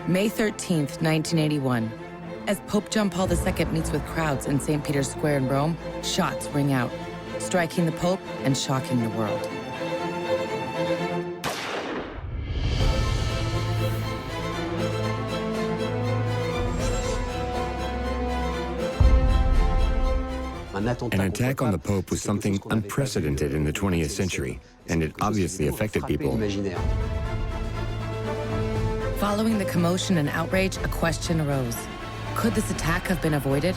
May 13th, 1981. As Pope John Paul II meets with crowds in St. Peter's Square in Rome, shots ring out, striking the Pope and shocking the world. An attack on the Pope was something unprecedented in the 20th century, and it obviously affected people. Following the commotion and outrage, a question arose. Could this attack have been avoided?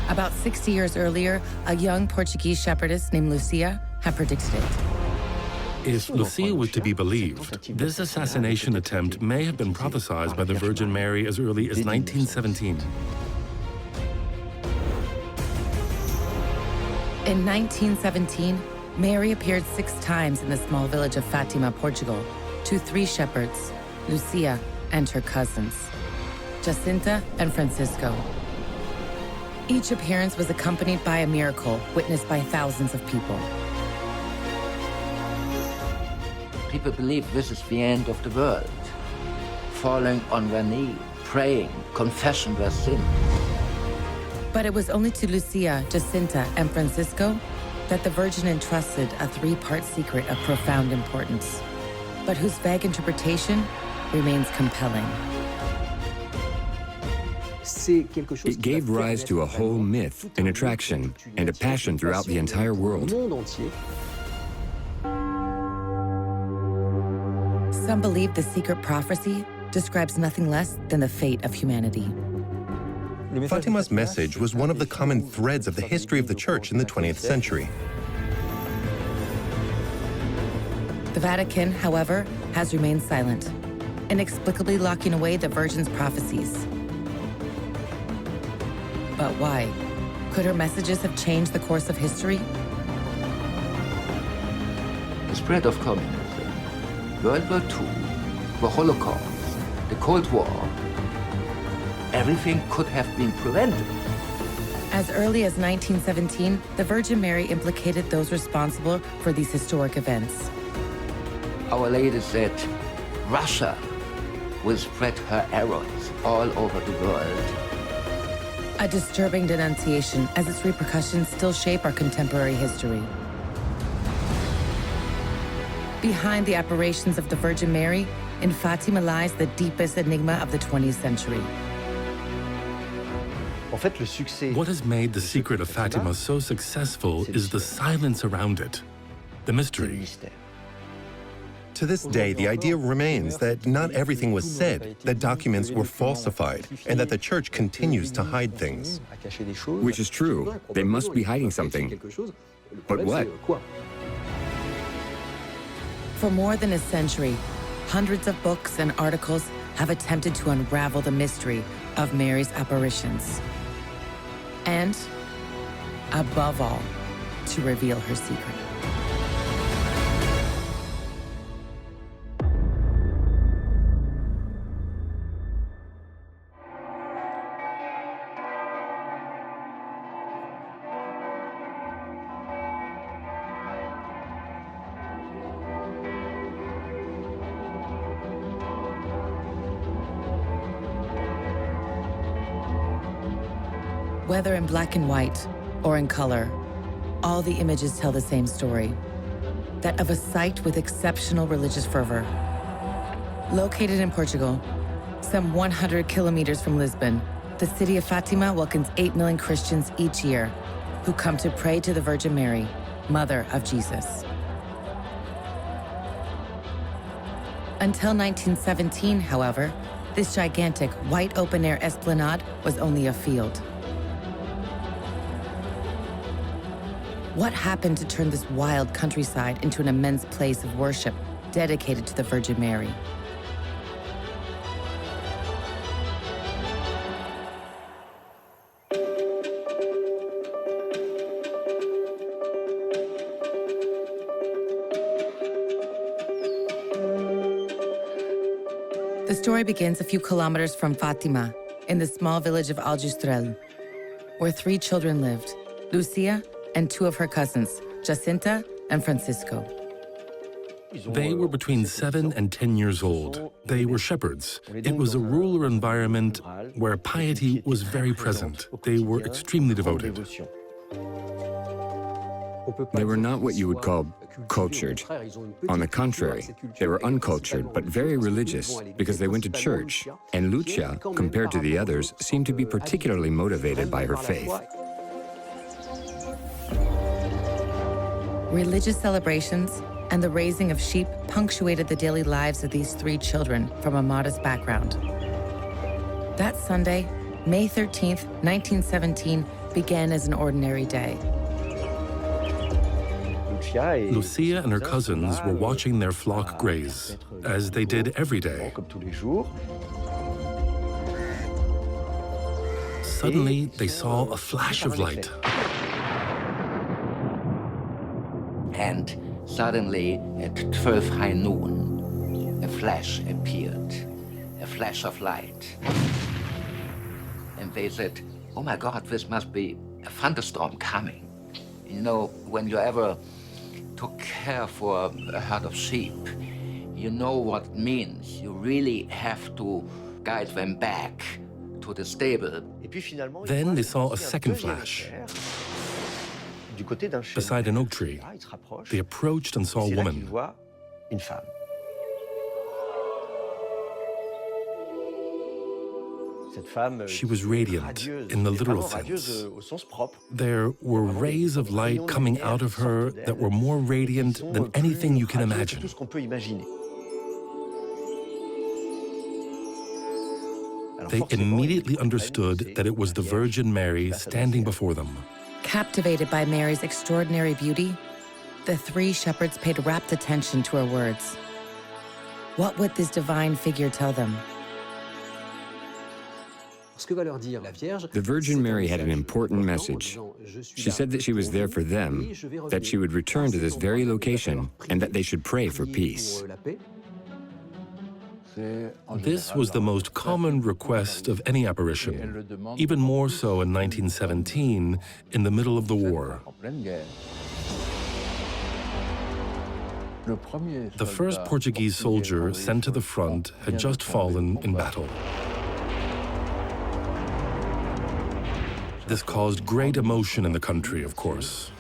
About 60 years earlier, a young Portuguese shepherdess named Lucia had predicted it. If Lucia was to be believed, this assassination attempt may have been prophesied by the Virgin Mary as early as 1917. In 1917, Mary appeared 6 times in the small village of Fatima, Portugal, to 3 shepherds, Lucia and her cousins, Jacinta and Francisco. Each appearance was accompanied by a miracle witnessed by thousands of people. People believe this is the end of the world, falling on their knee, praying, confessing their sin. But it was only to Lucia, Jacinta, and Francisco that the Virgin entrusted a 3-part secret of profound importance, but whose vague interpretation remains compelling. It gave rise to a whole myth, an attraction, and a passion throughout the entire world. Some believe the secret prophecy describes nothing less than the fate of humanity. Fatima's message was one of the common threads of the history of the Church in the 20th century. The Vatican, however, has remained silent, inexplicably locking away the Virgin's prophecies. But why? Could her messages have changed the course of history? The spread of communism, World War II, the Holocaust, the Cold War, everything could have been prevented. As early as 1917, the Virgin Mary implicated those responsible for these historic events. Our Lady said, Russia will spread her arrows all over the world. A disturbing denunciation, as its repercussions still shape our contemporary history. Behind the apparitions of the Virgin Mary, in Fatima lies the deepest enigma of the 20th century. What has made the secret of Fatima so successful is the silence around it, the mystery. To this day, the idea remains that not everything was said, that documents were falsified, and that the Church continues to hide things. Which is true. They must be hiding something. But what? For more than a century, hundreds of books and articles have attempted to unravel the mystery of Mary's apparitions. And, above all, to reveal her secret. Whether in black and white or in color, all the images tell the same story, that of a site with exceptional religious fervor. Located in Portugal, some 100 kilometers from Lisbon, the city of Fatima welcomes 8 million Christians each year who come to pray to the Virgin Mary, Mother of Jesus. Until 1917, however, this gigantic white open-air esplanade was only a field. What happened to turn this wild countryside into an immense place of worship dedicated to the Virgin Mary? The story begins a few kilometers from Fatima, in the small village of Aljustrel, where 3 children lived, Lucia and 2 of her cousins, Jacinta and Francisco. They were between 7 and 10 years old. They were shepherds. It was a rural environment where piety was very present. They were extremely devoted. They were not what you would call cultured. On the contrary, they were uncultured but very religious because they went to church, and Lucia, compared to the others, seemed to be particularly motivated by her faith. Religious celebrations and the raising of sheep punctuated the daily lives of these 3 children from a modest background. That Sunday, May 13th, 1917, began as an ordinary day. Lucia and her cousins were watching their flock graze, as they did every day. Suddenly, they saw a flash of light. And suddenly, at 12 high noon, a flash appeared, a flash of light. And they said, "Oh my God, this must be a thunderstorm coming." You know, when you ever took care for a herd of sheep, you know what it means. You really have to guide them back to the stable. Then they saw a second flash. Beside an oak tree, they approached and saw a woman. She was radiant in the literal sense. There were rays of light coming out of her that were more radiant than anything you can imagine. They immediately understood that it was the Virgin Mary standing before them. Captivated by Mary's extraordinary beauty, the 3 shepherds paid rapt attention to her words. What would this divine figure tell them? The Virgin Mary had an important message. She said that she was there for them, that she would return to this very location, and that they should pray for peace. This was the most common request of any apparition, even more so in 1917, in the middle of the war. The first Portuguese soldier sent to the front had just fallen in battle. This caused great emotion in the country, of course.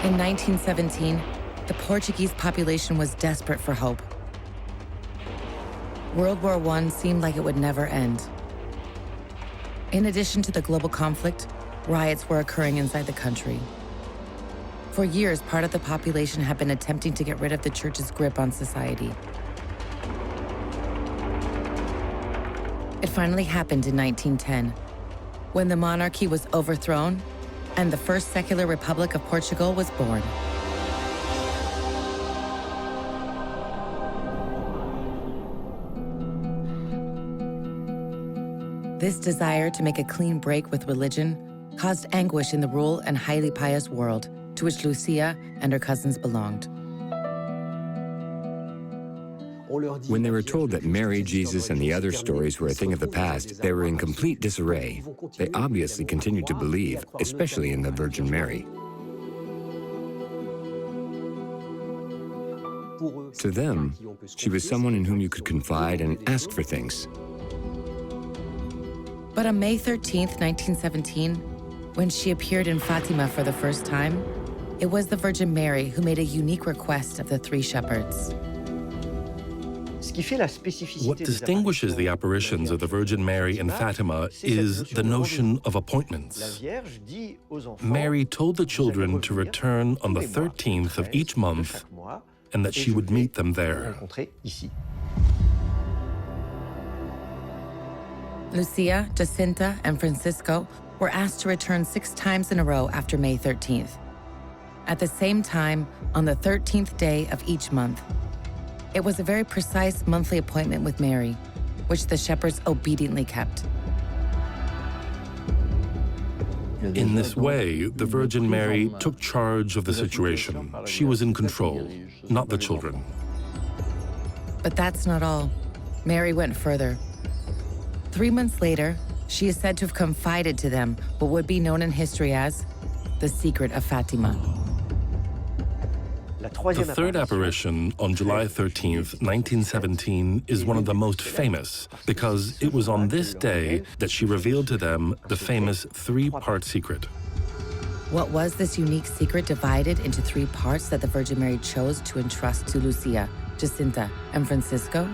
In 1917, the Portuguese population was desperate for hope. World War I seemed like it would never end. In addition to the global conflict, riots were occurring inside the country. For years, part of the population had been attempting to get rid of the church's grip on society. It finally happened in 1910, when the monarchy was overthrown and the first secular Republic of Portugal was born. This desire to make a clean break with religion caused anguish in the rural and highly pious world to which Lucia and her cousins belonged. When they were told that Mary, Jesus, and the other stories were a thing of the past, they were in complete disarray. They obviously continued to believe, especially in the Virgin Mary. To them, she was someone in whom you could confide and ask for things. But on May 13th, 1917, when she appeared in Fatima for the first time, it was the Virgin Mary who made a unique request of the 3 shepherds. What distinguishes the apparitions of the Virgin Mary in Fatima is the notion of appointments. Mary told the children to return on the 13th of each month and that she would meet them there. Lucia, Jacinta, and Francisco were asked to return 6 times in a row after May 13th. At the same time, on the 13th day of each month. It was a very precise monthly appointment with Mary, which the shepherds obediently kept. In this way, the Virgin Mary took charge of the situation. She was in control, not the children. But that's not all. Mary went further. 3 months later, she is said to have confided to them what would be known in history as the secret of Fatima. The third apparition on July 13th, 1917, is one of the most famous because it was on this day that she revealed to them the famous three-part secret. What was this unique secret divided into three parts that the Virgin Mary chose to entrust to Lucia, Jacinta, and Francisco?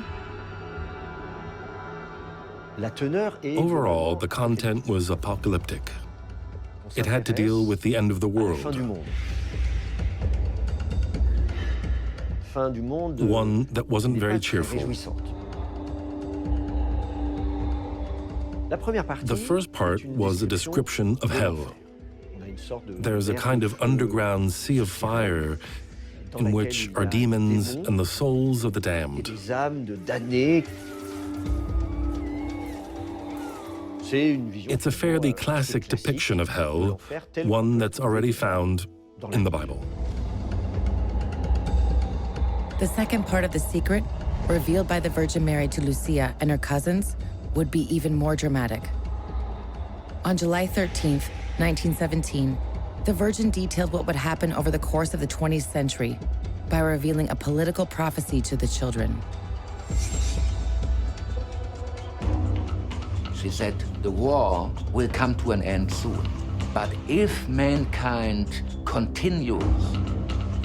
Overall, the content was apocalyptic. It had to deal with the end of the world. One that wasn't very cheerful. The first part was a description of hell. There's a kind of underground sea of fire in which are demons and the souls of the damned. It's a fairly classic depiction of hell, one that's already found in the Bible. The second part of the secret, revealed by the Virgin Mary to Lucia and her cousins, would be even more dramatic. On July 13th, 1917, the Virgin detailed what would happen over the course of the 20th century by revealing a political prophecy to the children. She said, the war will come to an end soon. But if mankind continues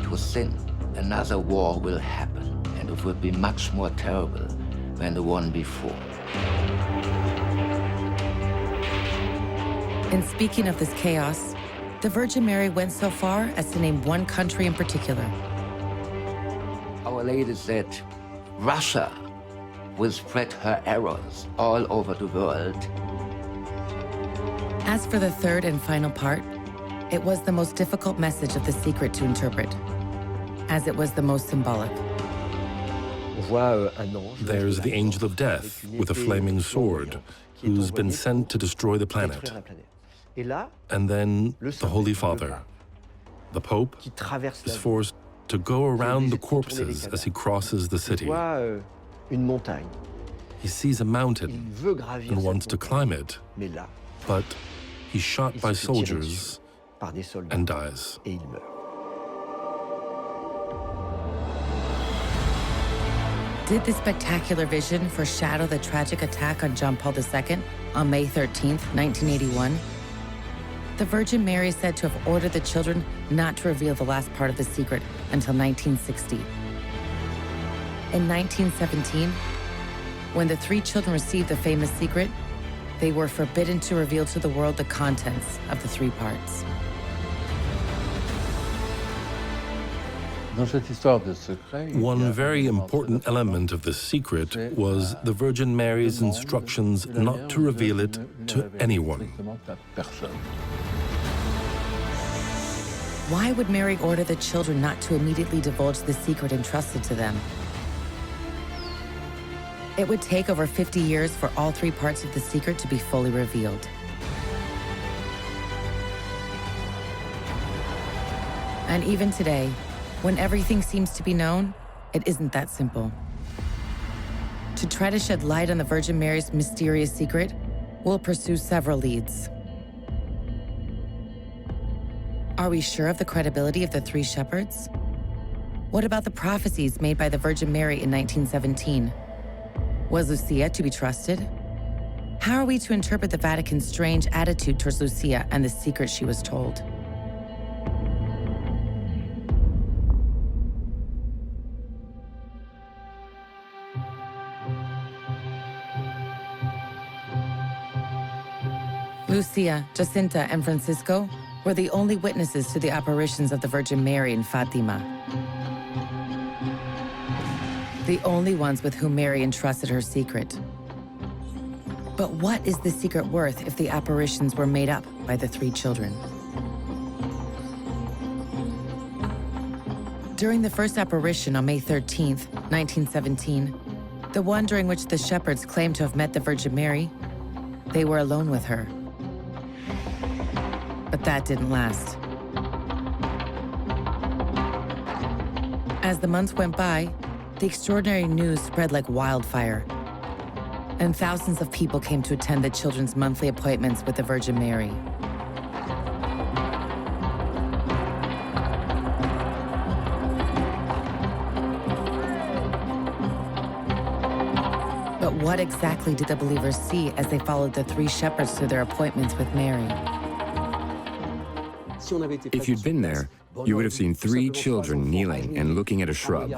to sin, another war will happen, and it will be much more terrible than the one before. In speaking of this chaos, the Virgin Mary went so far as to name one country in particular. Our Lady said, Russia will spread her errors all over the world. As for the third and final part, it was the most difficult message of the secret to interpret, as it was the most symbolic. There's the angel of death with a flaming sword who's been sent to destroy the planet. And then the Holy Father, the Pope, is forced to go around the corpses as he crosses the city. He sees a mountain and wants to climb it, but he's shot by soldiers and dies. Did the spectacular vision foreshadow the tragic attack on John Paul II on May 13th, 1981? The Virgin Mary is said to have ordered the children not to reveal the last part of the secret until 1960. In 1917, when the three children received the famous secret, they were forbidden to reveal to the world the contents of the three parts. One very important element of the secret was the Virgin Mary's instructions not to reveal it to anyone. Why would Mary order the children not to immediately divulge the secret entrusted to them? It would take over 50 years for all three parts of the secret to be fully revealed. And even today, when everything seems to be known, it isn't that simple. To try to shed light on the Virgin Mary's mysterious secret, we'll pursue several leads. Are we sure of the credibility of the three shepherds? What about the prophecies made by the Virgin Mary in 1917? Was Lucia to be trusted? How are we to interpret the Vatican's strange attitude towards Lucia and the secret she was told? Lucia, Jacinta, and Francisco were the only witnesses to the apparitions of the Virgin Mary in Fatima. The only ones with whom Mary entrusted her secret. But what is the secret worth if the apparitions were made up by the three children? During the first apparition on May 13th, 1917, the one during which the shepherds claimed to have met the Virgin Mary, they were alone with her. But that didn't last. As the months went by, the extraordinary news spread like wildfire, and thousands of people came to attend the children's monthly appointments with the Virgin Mary. what exactly did the believers see as they followed the three shepherds to their appointments with Mary? If you'd been there, you would have seen three children kneeling and looking at a shrub.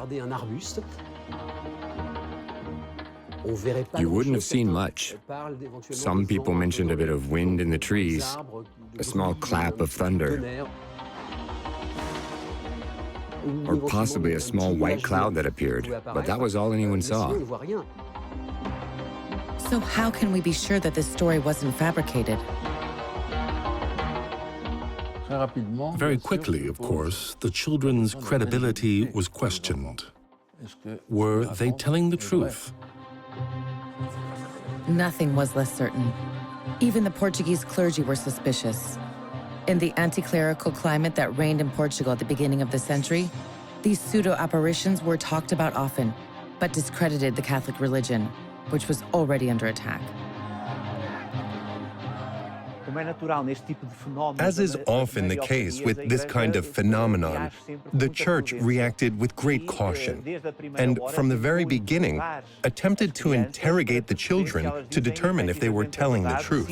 You wouldn't have seen much. Some people mentioned a bit of wind in the trees, a small clap of thunder, or possibly a small white cloud that appeared, but that was all anyone saw. So how can we be sure that this story wasn't fabricated? Very quickly, of course, the children's credibility was questioned. Were they telling the truth? Nothing was less certain. Even the Portuguese clergy were suspicious. In the anti-clerical climate that reigned in Portugal at the beginning of the century, these pseudo-apparitions were talked about often, but discredited the Catholic religion, which was already under attack. As is often the case with this kind of phenomenon, the Church reacted with great caution, and from the very beginning, attempted to interrogate the children to determine if they were telling the truth.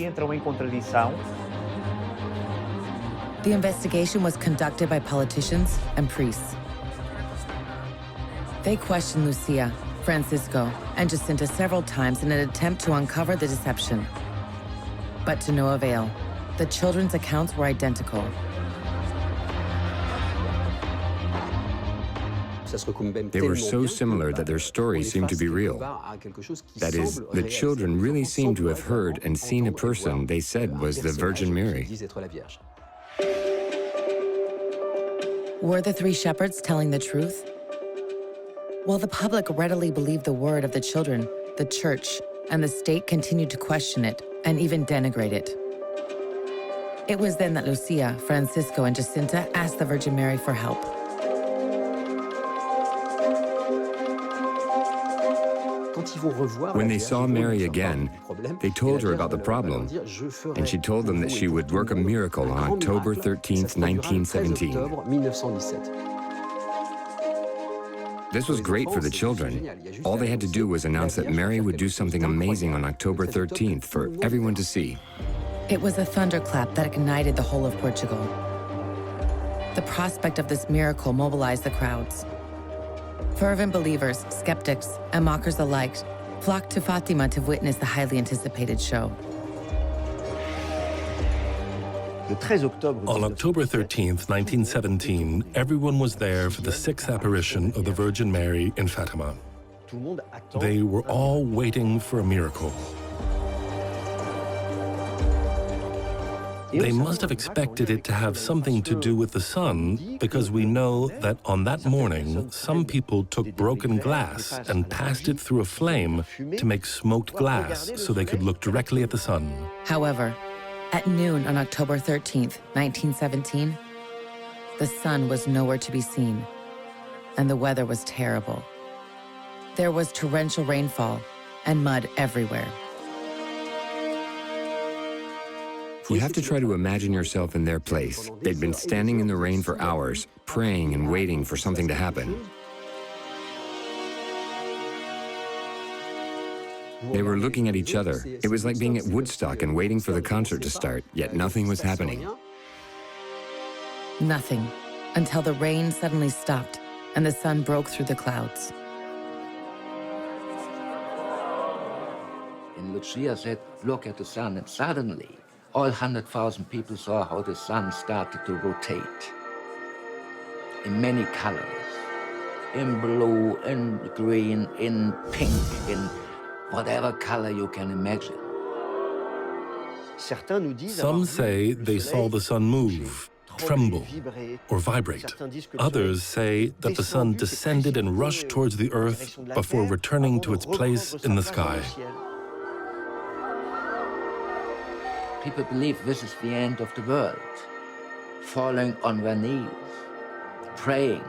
The investigation was conducted by politicians and priests. They questioned Lucia, Francisco, and Jacinta several times in an attempt to uncover the deception. But to no avail. The children's accounts were identical. They were so similar that their stories seemed to be real. That is, the children really seemed to have heard and seen a person they said was the Virgin Mary. Were the three shepherds telling the truth? While the public readily believed the word of the children, the Church and the state continued to question it and even denigrate it. It was then that Lucia, Francisco, and Jacinta asked the Virgin Mary for help. When they saw Mary again, they told her about the problem, and she told them that she would work a miracle on October 13th, 1917. This was great for the children. All they had to do was announce that Mary would do something amazing on October 13th for everyone to see. It was a thunderclap that ignited the whole of Portugal. The prospect of this miracle mobilized the crowds. Fervent believers, skeptics, and mockers alike flocked to Fatima to witness the highly anticipated show. On October 13th, 1917, everyone was there for the sixth apparition of the Virgin Mary in Fatima. They were all waiting for a miracle. They must have expected it to have something to do with the sun, because we know that on that morning, some people took broken glass and passed it through a flame to make smoked glass so they could look directly at the sun. However, at noon on October 13th, 1917, the sun was nowhere to be seen, and the weather was terrible. There was torrential rainfall and mud everywhere. You have to try to imagine yourself in their place. They'd been standing in the rain for hours, praying and waiting for something to happen. They were looking at each other. It was like being at Woodstock and waiting for the concert to start, yet nothing was happening. Nothing, until the rain suddenly stopped and the sun broke through the clouds. And Lucia said, look at the sun, and suddenly all 100,000 people saw how the sun started to rotate in many colors, in blue, in green, in pink, in whatever color you can imagine. Some say they saw the sun move, tremble, or vibrate. Others say that the sun descended and rushed towards the earth before returning to its place in the sky. People believe this is the end of the world, falling on their knees, praying,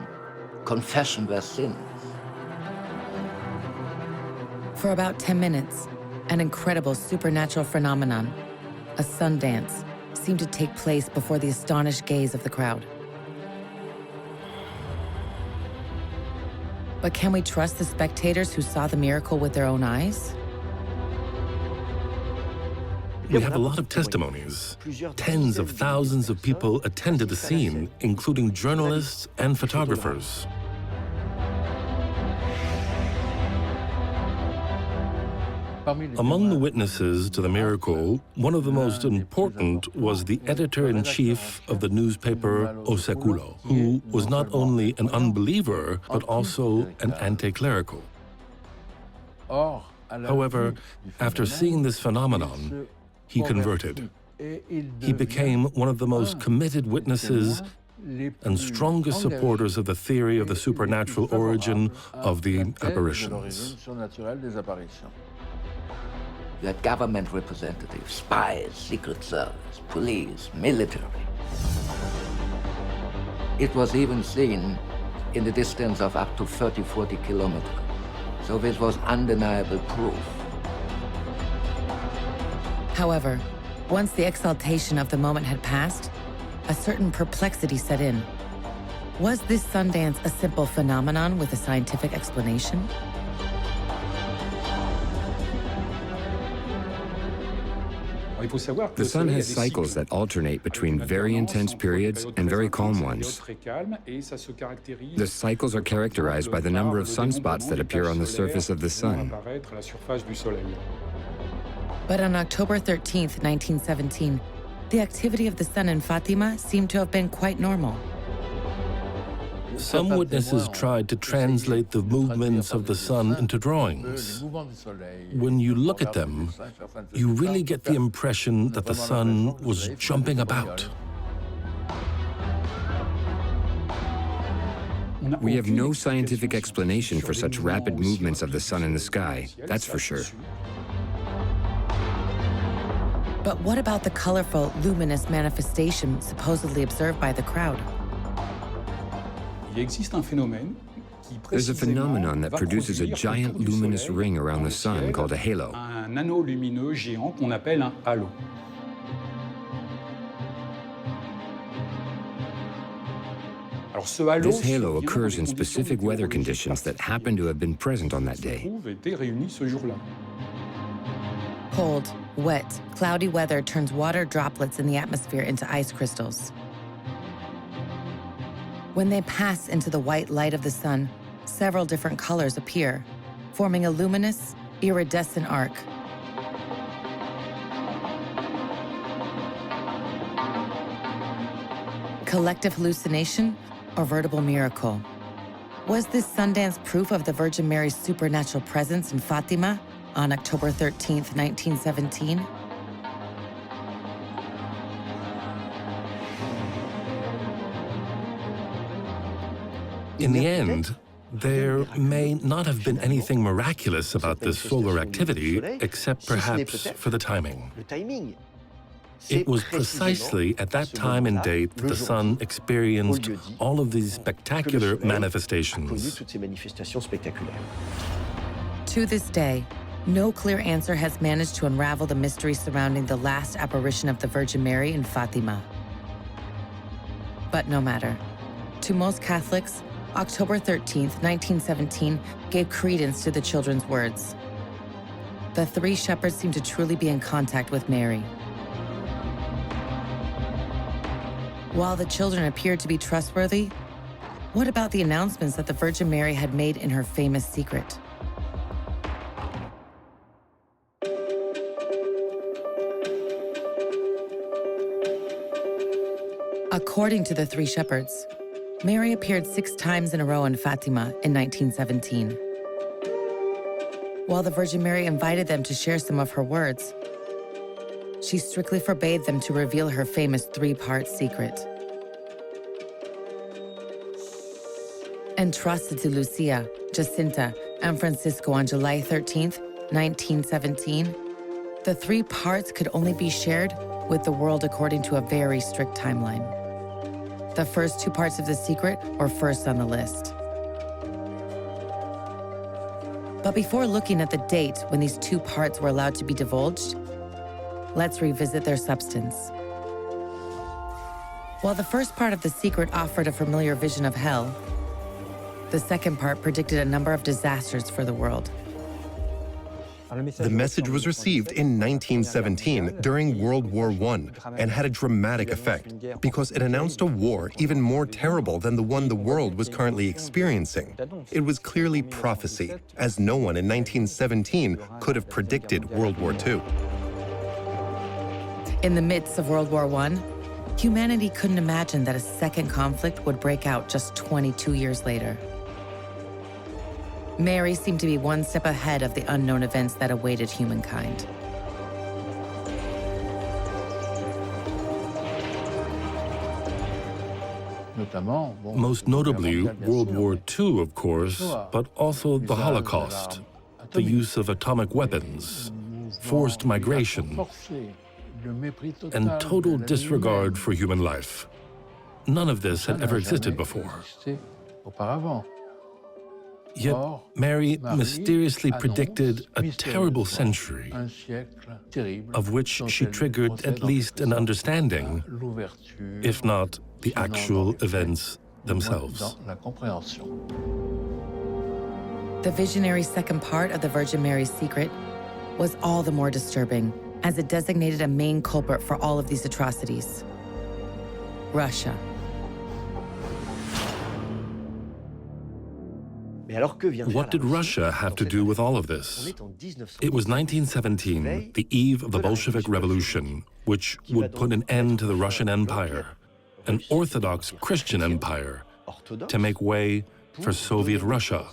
confessing their sins. For about 10 minutes, an incredible supernatural phenomenon, a sun dance, seemed to take place before the astonished gaze of the crowd. But can we trust the spectators who saw the miracle with their own eyes? We have a lot of testimonies. Tens of thousands of people attended the scene, including journalists and photographers. Among the witnesses to the miracle, one of the most important was the editor-in-chief of the newspaper O Século, who was not only an unbeliever, but also an anti-clerical. However, after seeing this phenomenon, he converted. He became one of the most committed witnesses and strongest supporters of the theory of the supernatural origin of the apparitions. You had government representatives, spies, secret service, police, military. It was even seen in the distance of up to 30, 40 kilometers. So this was undeniable proof. However, once the exaltation of the moment had passed, a certain perplexity set in. Was this Sundance a simple phenomenon with a scientific explanation? The sun has cycles that alternate between very intense periods and very calm ones. The cycles are characterized by the number of sunspots that appear on the surface of the sun. But on October 13th, 1917, the activity of the sun in Fatima seemed to have been quite normal. Some witnesses tried to translate the movements of the sun into drawings. When you look at them, you really get the impression that the sun was jumping about. We have no scientific explanation for such rapid movements of the sun in the sky, that's for sure. But what about the colorful, luminous manifestation supposedly observed by the crowd? There's a phenomenon that produces a giant luminous ring around the sun called a halo. This halo occurs in specific weather conditions that happen to have been present on that day. Cold, wet, cloudy weather turns water droplets in the atmosphere into ice crystals. When they pass into the white light of the sun, several different colors appear, forming a luminous, iridescent arc. Collective hallucination or veritable miracle? Was this Sundance proof of the Virgin Mary's supernatural presence in Fatima on October 13th, 1917? In the end, there may not have been anything miraculous about this solar activity, except perhaps for the timing. It was precisely at that time and date that the sun experienced all of these spectacular manifestations. To this day, no clear answer has managed to unravel the mystery surrounding the last apparition of the Virgin Mary in Fatima. But no matter. To most Catholics, October 13th, 1917 gave credence to the children's words. The three shepherds seemed to truly be in contact with Mary. While the children appeared to be trustworthy, what about the announcements that the Virgin Mary had made in her famous secret? According to the three shepherds, Mary appeared 6 times in a row in Fatima in 1917. While the Virgin Mary invited them to share some of her words, she strictly forbade them to reveal her famous 3-part secret. Entrusted to Lucia, Jacinta, and Francisco on July 13th, 1917, the 3 parts could only be shared with the world according to a very strict timeline. The first 2 parts of the secret were first on the list. But before looking at the date when these 2 parts were allowed to be divulged, let's revisit their substance. While the first part of the secret offered a familiar vision of hell, the second part predicted a number of disasters for the world. The message was received in 1917 during World War I and had a dramatic effect because it announced a war even more terrible than the one the world was currently experiencing. It was clearly prophecy, as no one in 1917 could have predicted World War II. In the midst of World War I, humanity couldn't imagine that a second conflict would break out just 22 years later. Mary seemed to be one step ahead of the unknown events that awaited humankind. Most notably, World War II, of course, but also the Holocaust, the use of atomic weapons, forced migration, and total disregard for human life. None of this had ever existed before. Yet Mary mysteriously predicted a terrible century, of which she triggered at least an understanding, if not the actual events themselves. The visionary second part of the Virgin Mary's secret was all the more disturbing, as it designated a main culprit for all of these atrocities: Russia. What did Russia have to do with all of this? It was 1917, the eve of the Bolshevik Revolution, which would put an end to the Russian Empire, an Orthodox Christian empire, to make way for Soviet Russia,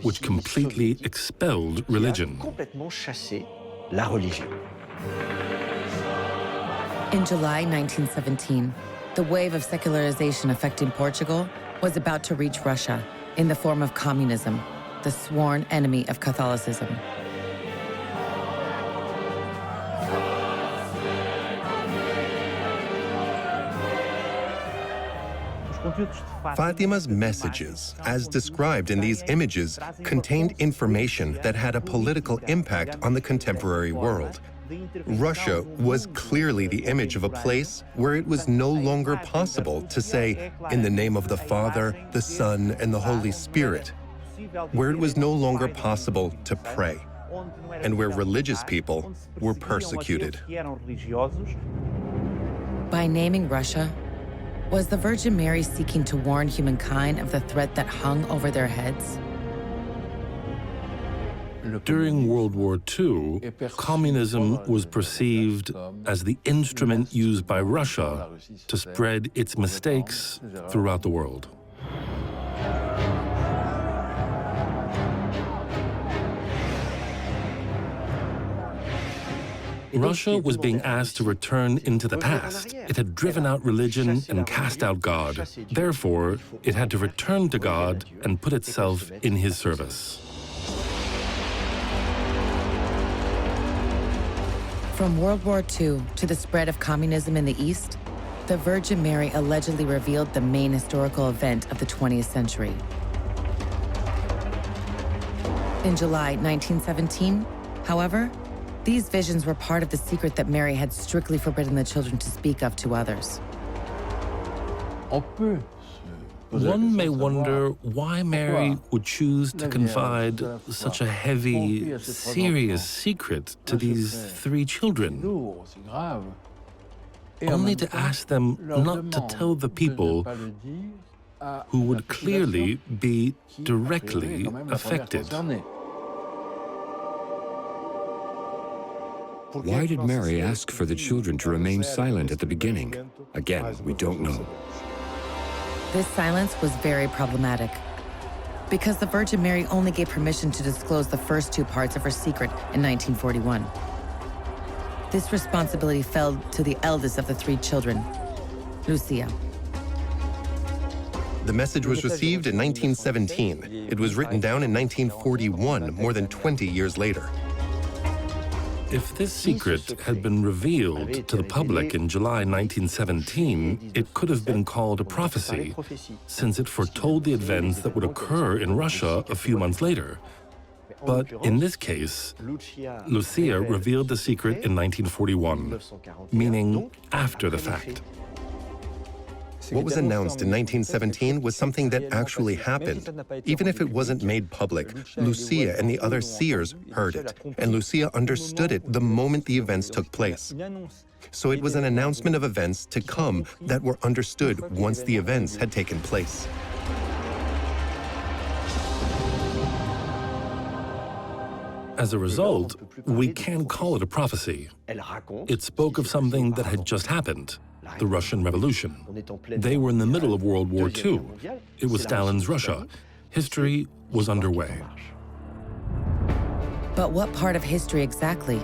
which completely expelled religion. In July 1917, the wave of secularization affecting Portugal was about to reach Russia in the form of communism, the sworn enemy of Catholicism. Fatima's messages, as described in these images, contained information that had a political impact on the contemporary world. Russia was clearly the image of a place where it was no longer possible to say, "In the name of the Father, the Son, and the Holy Spirit," where it was no longer possible to pray, and where religious people were persecuted. By naming Russia, was the Virgin Mary seeking to warn humankind of the threat that hung over their heads? During World War II, communism was perceived as the instrument used by Russia to spread its mistakes throughout the world. Russia was being asked to return into the past. It had driven out religion and cast out God. Therefore, it had to return to God and put itself in His service. From World War II to the spread of communism in the East, the Virgin Mary allegedly revealed the main historical event of the 20th century. In July 1917, however, these visions were part of the secret that Mary had strictly forbidden the children to speak of to others. One may wonder why Mary would choose to confide such a heavy, serious secret to these three children, only to ask them not to tell the people who would clearly be directly affected. Why did Mary ask for the children to remain silent at the beginning? Again, we don't know. This silence was very problematic, because the Virgin Mary only gave permission to disclose the first two parts of her secret in 1941. This responsibility fell to the eldest of the three children, Lucia. The message was received in 1917. It was written down in 1941, more than 20 years later. If this secret had been revealed to the public in July 1917, it could have been called a prophecy, since it foretold the events that would occur in Russia a few months later. But in this case, Lucia revealed the secret in 1941, meaning after the fact. What was announced in 1917 was something that actually happened. Even if it wasn't made public, Lucia and the other seers heard it, and Lucia understood it the moment the events took place. So it was an announcement of events to come that were understood once the events had taken place. As a result, we can call it a prophecy. It spoke of something that had just happened, the Russian Revolution. They were in the middle of World War II. It was Stalin's Russia. History was underway. But what part of history exactly?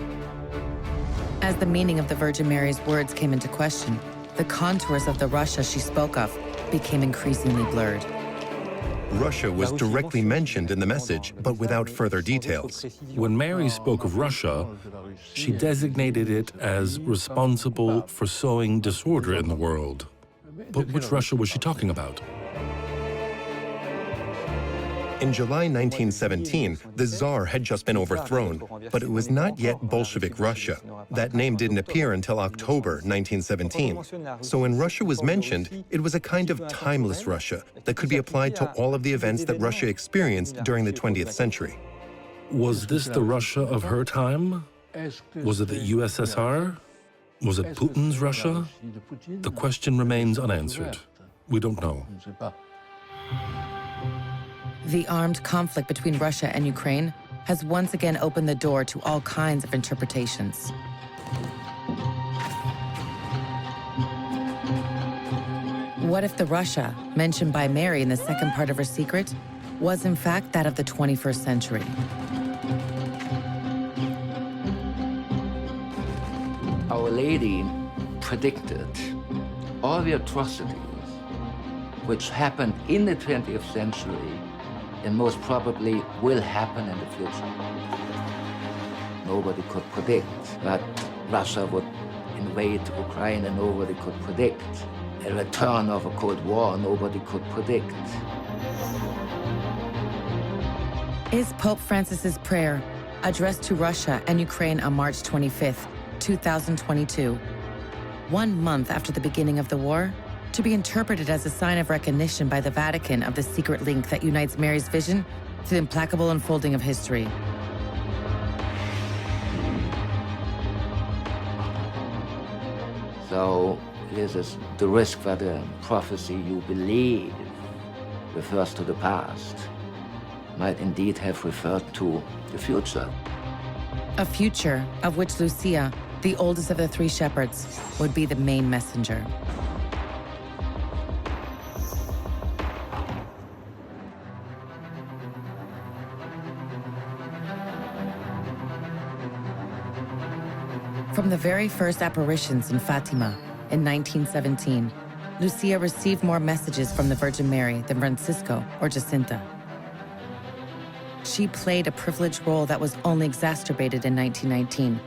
As the meaning of the Virgin Mary's words came into question, the contours of the Russia she spoke of became increasingly blurred. Russia was directly mentioned in the message, but without further details. When Mary spoke of Russia, she designated it as responsible for sowing disorder in the world. But which Russia was she talking about? In July 1917, the Tsar had just been overthrown, but it was not yet Bolshevik Russia. That name didn't appear until October 1917. So when Russia was mentioned, it was a kind of timeless Russia that could be applied to all of the events that Russia experienced during the 20th century. Was this the Russia of her time? Was it the USSR? Was it Putin's Russia? The question remains unanswered. We don't know. The armed conflict between Russia and Ukraine has once again opened the door to all kinds of interpretations. What if the Russia mentioned by Mary in the second part of her secret was in fact that of the 21st century? Our Lady predicted all the atrocities which happened in the 20th century and most probably will happen in the future. Nobody could predict that Russia would invade Ukraine, and nobody could predict a return of a Cold War. Nobody could predict. Is Pope Francis's prayer addressed to Russia and Ukraine on March 25th, 2022, 1 month after the beginning of the war, to be interpreted as a sign of recognition by the Vatican of the secret link that unites Mary's vision to the implacable unfolding of history? So this is the risk that a prophecy you believe refers to the past might indeed have referred to the future. A future of which Lucia, the oldest of the three shepherds, would be the main messenger. From the very first apparitions in Fatima in 1917, Lucia received more messages from the Virgin Mary than Francisco or Jacinta. She played a privileged role that was only exacerbated in 1919,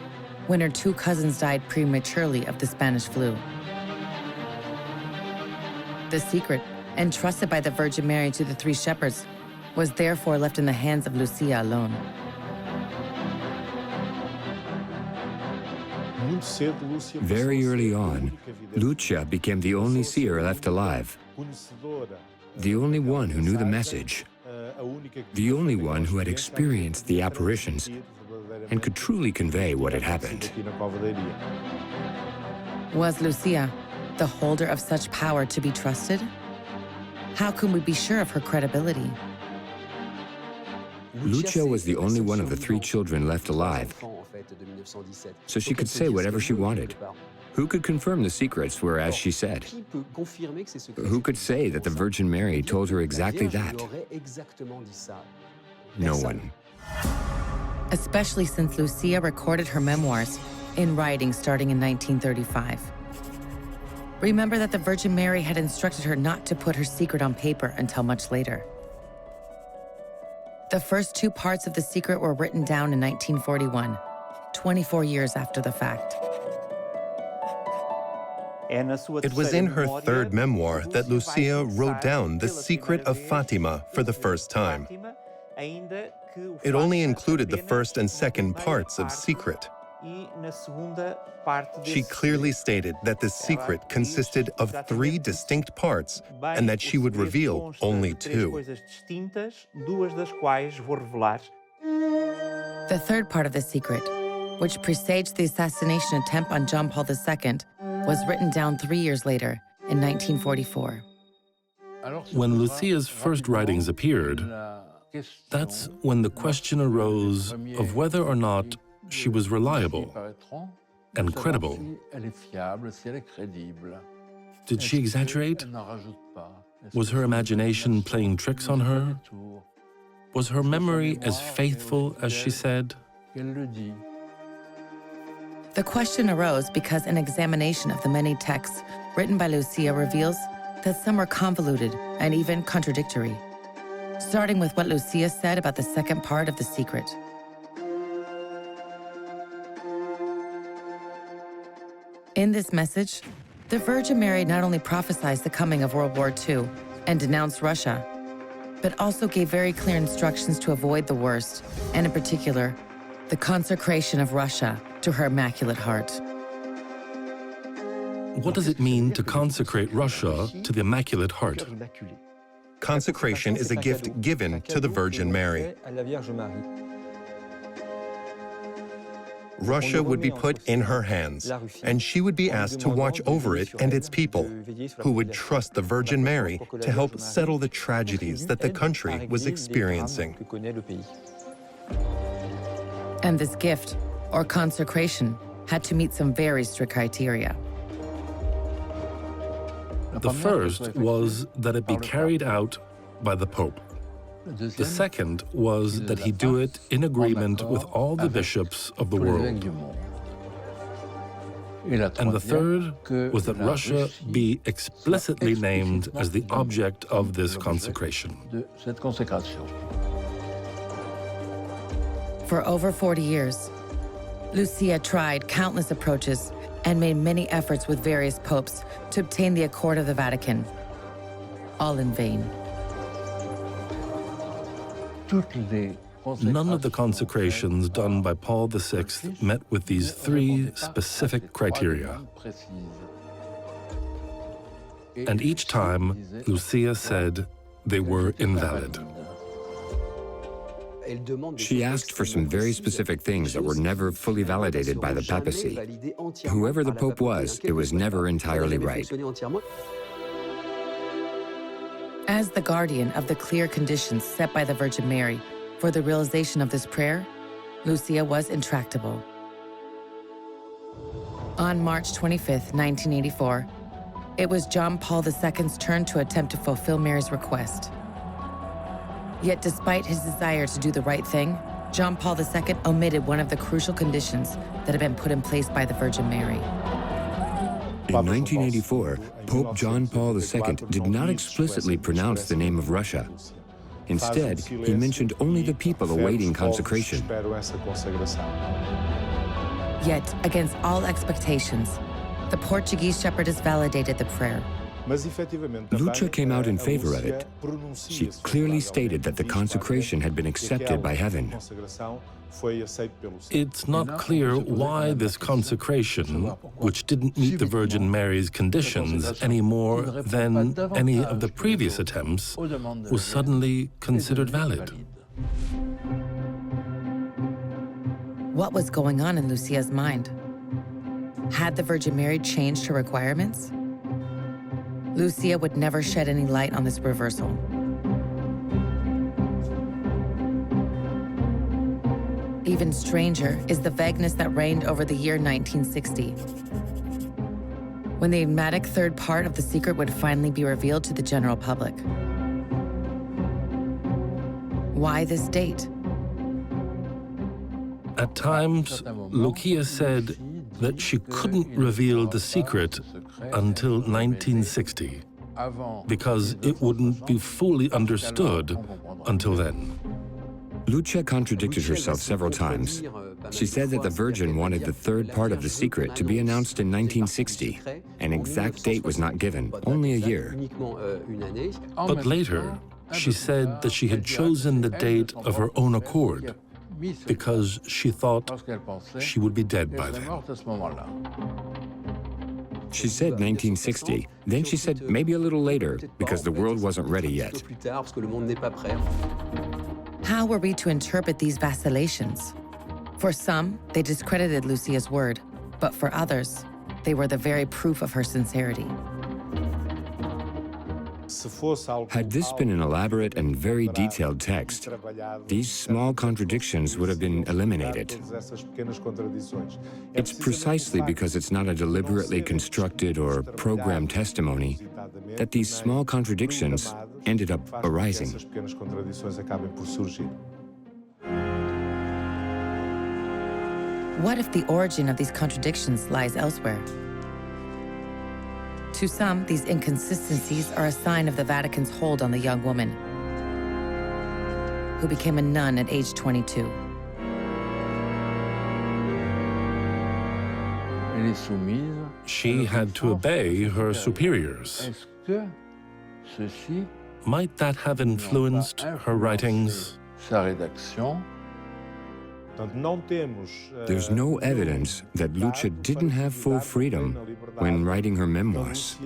when her two cousins died prematurely of the Spanish flu. The secret, entrusted by the Virgin Mary to the three shepherds, was therefore left in the hands of Lucia alone. Very early on, Lucia became the only seer left alive, the only one who knew the message, the only one who had experienced the apparitions and could truly convey what had happened. Was Lucia the holder of such power to be trusted? How can we be sure of her credibility? Lucia was the only one of the three children left alive, so she could say whatever she wanted. Who could confirm the secrets were as she said? Who could say that the Virgin Mary told her exactly that? No one. Especially since Lucia recorded her memoirs in writing starting in 1935. Remember that the Virgin Mary had instructed her not to put her secret on paper until much later. The first two parts of the secret were written down in 1941, 24 years after the fact. It was in her third memoir that Lucia wrote down the secret of Fatima for the first time. It only included the first and second parts of secret. She clearly stated that the secret consisted of 3 distinct parts and that she would reveal only 2. The third part of the secret, which presaged the assassination attempt on John Paul II, was written down 3 years later, in 1944. When Lucia's first writings appeared, that's when the question arose of whether or not she was reliable and credible. Did she exaggerate? Was her imagination playing tricks on her? Was her memory as faithful as she said? The question arose because an examination of the many texts written by Lucia reveals that some were convoluted and even contradictory, starting with what Lucia said about the second part of the secret. In this message, the Virgin Mary not only prophesied the coming of World War II and denounced Russia, but also gave very clear instructions to avoid the worst, and in particular, the consecration of Russia to her Immaculate Heart. What does it mean to consecrate Russia to the Immaculate Heart? Consecration is a gift given to the Virgin Mary. Russia would be put in her hands, and she would be asked to watch over it and its people, who would trust the Virgin Mary to help settle the tragedies that the country was experiencing. And this gift, or consecration, had to meet some very strict criteria. The first was that it be carried out by the Pope. The second was that he do it in agreement with all the bishops of the world. And the third was that Russia be explicitly named as the object of this consecration. For over 40 years, Lucia tried countless approaches and made many efforts with various popes to obtain the accord of the Vatican, all in vain. None of the consecrations done by Paul VI met with these 3 specific criteria. And each time, Lucia said they were invalid. She asked for some very specific things that were never fully validated by the papacy. Whoever the Pope was, it was never entirely right. As the guardian of the clear conditions set by the Virgin Mary for the realization of this prayer, Lucia was intractable. On March 25, 1984, it was John Paul II's turn to attempt to fulfill Mary's request. Yet despite his desire to do the right thing, John Paul II omitted one of the crucial conditions that had been put in place by the Virgin Mary. In 1984, Pope John Paul II did not explicitly pronounce the name of Russia. Instead, he mentioned only the people awaiting consecration. Yet, against all expectations, the Portuguese shepherdess validated the prayer. Lucia came out in favor of it. She clearly stated that the consecration had been accepted by heaven. It's not clear why this consecration, which didn't meet the Virgin Mary's conditions any more than any of the previous attempts, was suddenly considered valid. What was going on in Lucia's mind? Had the Virgin Mary changed her requirements? Lucia would never shed any light on this reversal. Even stranger is the vagueness that reigned over the year 1960, when the enigmatic third part of the secret would finally be revealed to the general public. Why this date? At times, Lucia said that she couldn't reveal the secret until 1960, because it wouldn't be fully understood until then. Lucia contradicted herself several times. She said that the Virgin wanted the third part of the secret to be announced in 1960. An exact date was not given, only a year. But later, she said that she had chosen the date of her own accord, because she thought she would be dead by then. She said 1960. Then she said maybe a little later, because the world wasn't ready yet. How were we to interpret these vacillations? For some, they discredited Lucia's word, but for others, they were the very proof of her sincerity. Had this been an elaborate and very detailed text, these small contradictions would have been eliminated. It's precisely because it's not a deliberately constructed or programmed testimony that these small contradictions ended up arising. What if the origin of these contradictions lies elsewhere? To some, these inconsistencies are a sign of the Vatican's hold on the young woman, who became a nun at age 22. She had to obey her superiors. Might that have influenced her writings? There's no evidence that Lucia didn't have full freedom when writing her memoirs.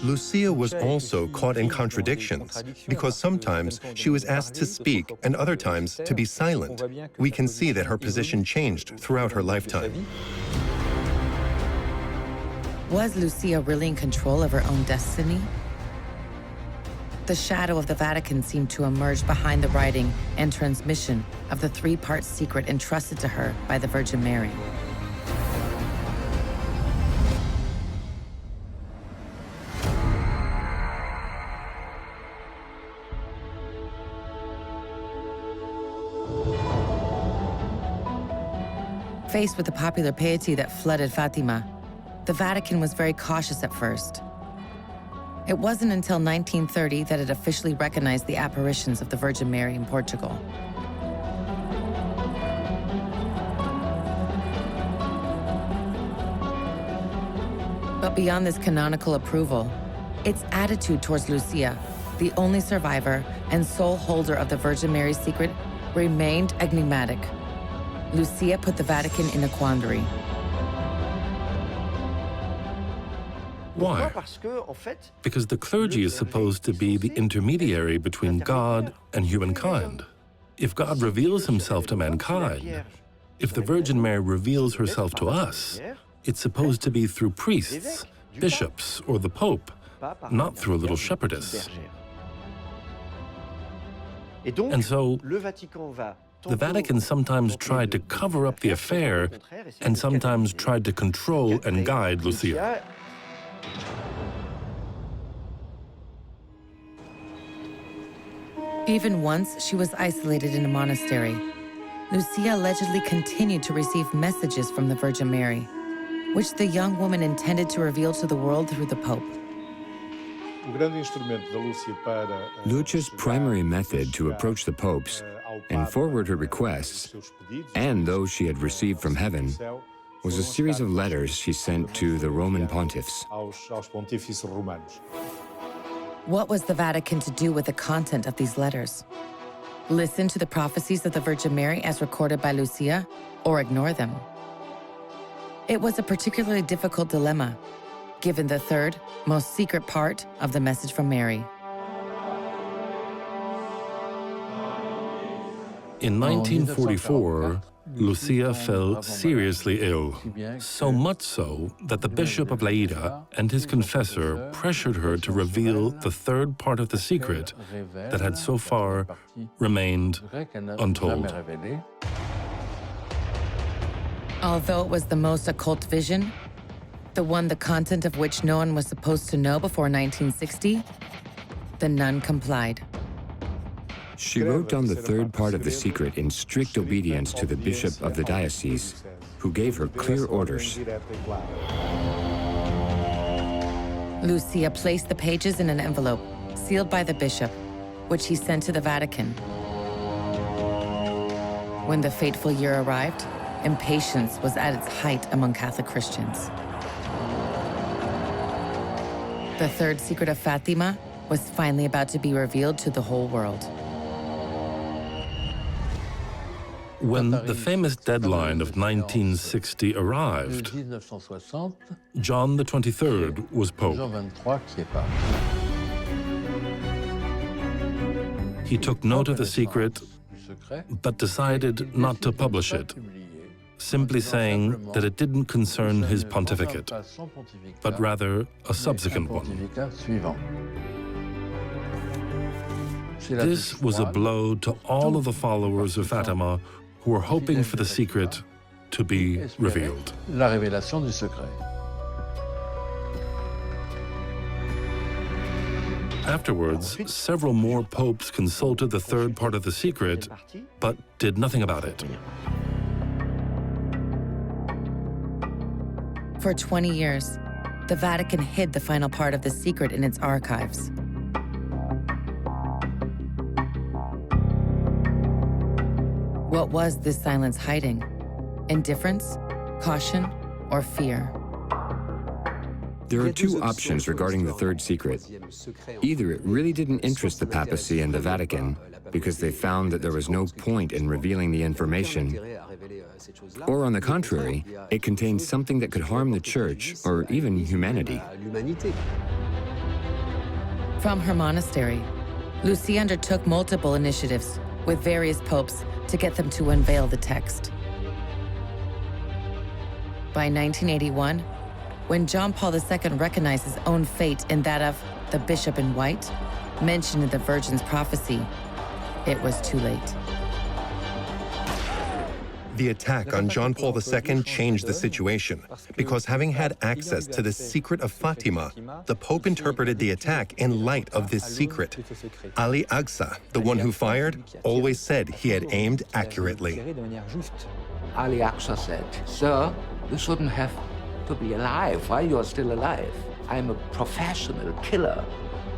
Lucia was also caught in contradictions because sometimes she was asked to speak and other times to be silent. We can see that her position changed throughout her lifetime. Was Lucia really in control of her own destiny? The shadow of the Vatican seemed to emerge behind the writing and transmission of the three-part secret entrusted to her by the Virgin Mary. Faced with the popular piety that flooded Fatima, the Vatican was very cautious at first. It wasn't until 1930 that it officially recognized the apparitions of the Virgin Mary in Portugal. But beyond this canonical approval, its attitude towards Lucia, the only survivor and sole holder of the Virgin Mary's secret, remained enigmatic. Lucia put the Vatican in a quandary. Why? Because the clergy is supposed to be the intermediary between God and humankind. If God reveals himself to mankind, if the Virgin Mary reveals herself to us, it's supposed to be through priests, bishops, or the Pope, not through a little shepherdess. And so, the Vatican sometimes tried to cover up the affair and sometimes tried to control and guide Lucia. Even once she was isolated in a monastery, Lucia allegedly continued to receive messages from the Virgin Mary, which the young woman intended to reveal to the world through the Pope. Lucia's primary method to approach the popes and forward her requests, and those she had received from heaven, was a series of letters she sent to the Roman pontiffs. What was the Vatican to do with the content of these letters? Listen to the prophecies of the Virgin Mary as recorded by Lucia, or ignore them? It was a particularly difficult dilemma, given the third, most secret part of the message from Mary. In 1944, Lucia fell seriously ill, so much so that the Bishop of Lleida and his confessor pressured her to reveal the third part of the secret that had so far remained untold. Although it was the most occult vision, the one the content of which no one was supposed to know before 1960, the nun complied. She wrote down the third part of the secret in strict obedience to the bishop of the diocese, who gave her clear orders. Lucia placed the pages in an envelope, sealed by the bishop, which he sent to the Vatican. When the fateful year arrived, impatience was at its height among Catholic Christians. The third secret of Fatima was finally about to be revealed to the whole world. When the famous deadline of 1960 arrived, John the 23rd was Pope. He took note of the secret, but decided not to publish it, simply saying that it didn't concern his pontificate, but rather a subsequent one. This was a blow to all of the followers of Fatima who were hoping for the secret to be revealed. Afterwards, several more popes consulted the third part of the secret, but did nothing about it. For 20 years, the Vatican hid the final part of the secret in its archives. What was this silence hiding? Indifference, caution, or fear? There are two options regarding the third secret. Either it really didn't interest the papacy and the Vatican because they found that there was no point in revealing the information, or on the contrary, it contained something that could harm the Church or even humanity. From her monastery, Lucia undertook multiple initiatives with various popes to get them to unveil the text. By 1981, when John Paul II recognized his own fate in that of the Bishop in White, mentioned in the Virgin's prophecy, it was too late. The attack on John Paul II changed the situation, because having had access to the secret of Fatima, the Pope interpreted the attack in light of this secret. Ali Agsa, the one who fired, always said he had aimed accurately. Ali Agsa said, "Sir, you shouldn't have to be alive while you're still alive. I'm a professional killer.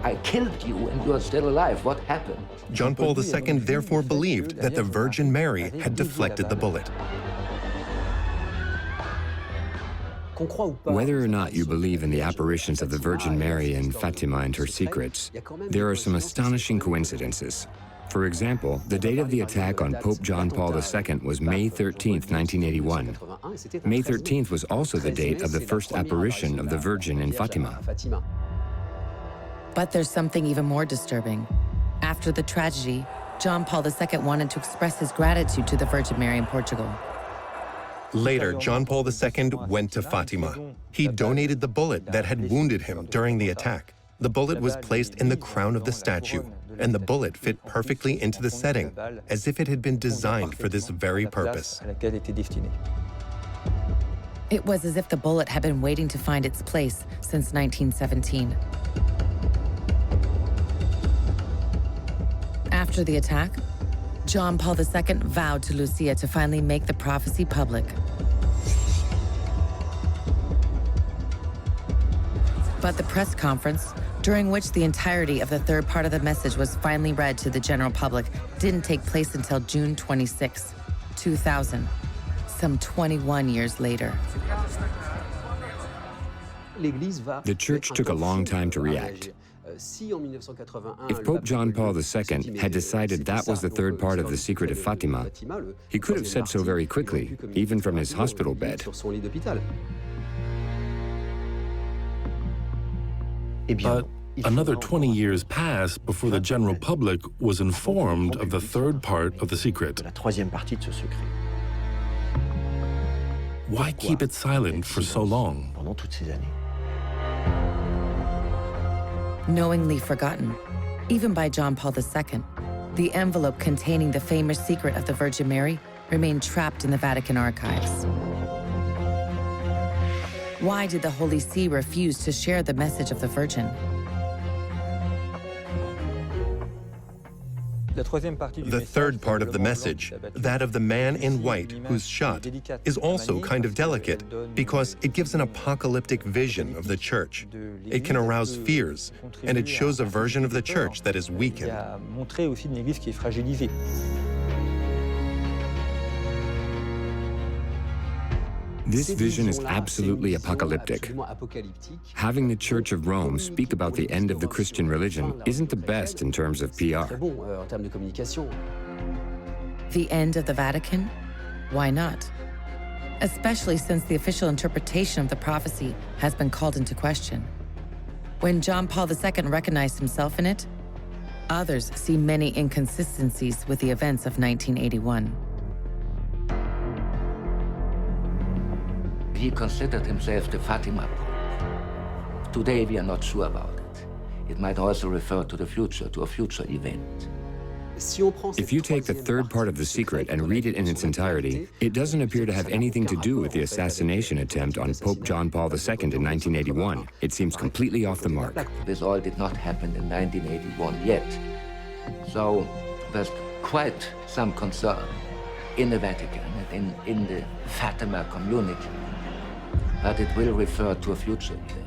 I killed you and you're still alive. What happened?" John Paul II therefore believed that the Virgin Mary had deflected the bullet. Whether or not you believe in the apparitions of the Virgin Mary and Fatima and her secrets, there are some astonishing coincidences. For example, the date of the attack on Pope John Paul II was May 13th, 1981. May 13th was also the date of the first apparition of the Virgin in Fatima. But there's something even more disturbing. After the tragedy, John Paul II wanted to express his gratitude to the Virgin Mary in Portugal. Later, John Paul II went to Fatima. He donated the bullet that had wounded him during the attack. The bullet was placed in the crown of the statue, and the bullet fit perfectly into the setting, as if it had been designed for this very purpose. It was as if the bullet had been waiting to find its place since 1917. After the attack, John Paul II vowed to Lucia to finally make the prophecy public. But the press conference, during which the entirety of the third part of the message was finally read to the general public, didn't take place until June 26, 2000, some 21 years later. The Church took a long time to react. If Pope John Paul II had decided that was the third part of the secret of Fatima, he could have said so very quickly, even from his hospital bed. But another 20 years passed before the general public was informed of the third part of the secret. Why keep it silent for so long? Knowingly forgotten, even by John Paul II, the envelope containing the famous secret of the Virgin Mary remained trapped in the Vatican archives. Why did the Holy See refuse to share the message of the Virgin? The third part of the message, that of the man in white who's shot, is also kind of delicate because it gives an apocalyptic vision of the Church. It can arouse fears, and it shows a version of the Church that is weakened. This vision is absolutely apocalyptic. Having the Church of Rome speak about the end of the Christian religion isn't the best in terms of PR. The end of the Vatican? Why not? Especially since the official interpretation of the prophecy has been called into question. When John Paul II recognized himself in it, others see many inconsistencies with the events of 1981. He considered himself the Fatima Pope. Today we are not sure about it. It might also refer to the future, to a future event. If you take the third part of The Secret and read it in its entirety, it doesn't appear to have anything to do with the assassination attempt on Pope John Paul II in 1981. It seems completely off the mark. This all did not happen in 1981 yet. So there's quite some concern in the Vatican and in the Fatima community that it will refer to a future event.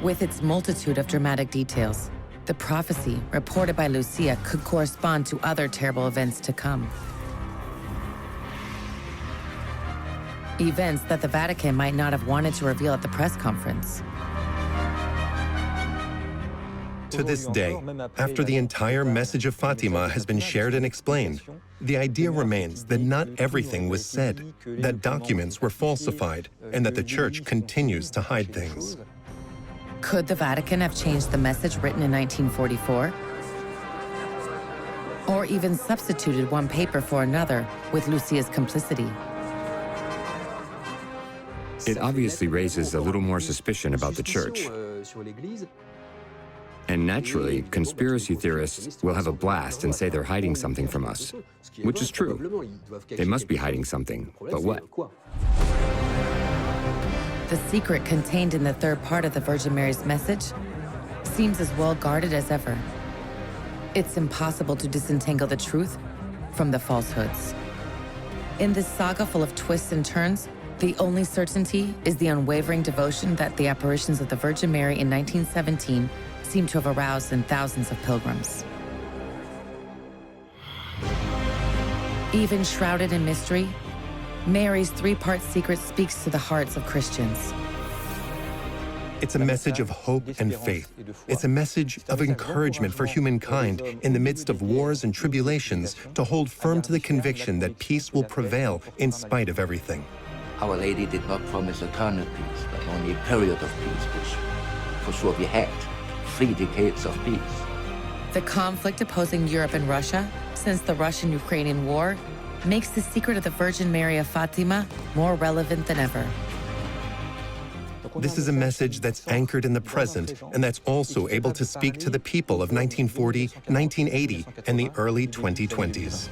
With its multitude of dramatic details, the prophecy reported by Lucia could correspond to other terrible events to come. Events that the Vatican might not have wanted to reveal at the press conference. To this day, after the entire message of Fatima has been shared and explained, the idea remains that not everything was said, that documents were falsified, and that the Church continues to hide things. Could the Vatican have changed the message written in 1944? Or even substituted one paper for another with Lucia's complicity? It obviously raises a little more suspicion about the Church. And naturally, conspiracy theorists will have a blast and say they're hiding something from us, which is true. They must be hiding something, but what? The secret contained in the third part of the Virgin Mary's message seems as well guarded as ever. It's impossible to disentangle the truth from the falsehoods. In this saga full of twists and turns, the only certainty is the unwavering devotion that the apparitions of the Virgin Mary in 1917 seem to have aroused in thousands of pilgrims. Even shrouded in mystery, Mary's three-part secret speaks to the hearts of Christians. It's a message of hope and faith. It's a message of encouragement for humankind in the midst of wars and tribulations to hold firm to the conviction that peace will prevail in spite of everything. Our Lady did not promise eternal peace, but only a period of peace, which for sure we had. 3 decades of peace. The conflict opposing Europe and Russia since the Russian-Ukrainian war makes the secret of the Virgin Mary of Fatima more relevant than ever. This is a message that's anchored in the present and that's also able to speak to the people of 1940, 1980, and the early 2020s.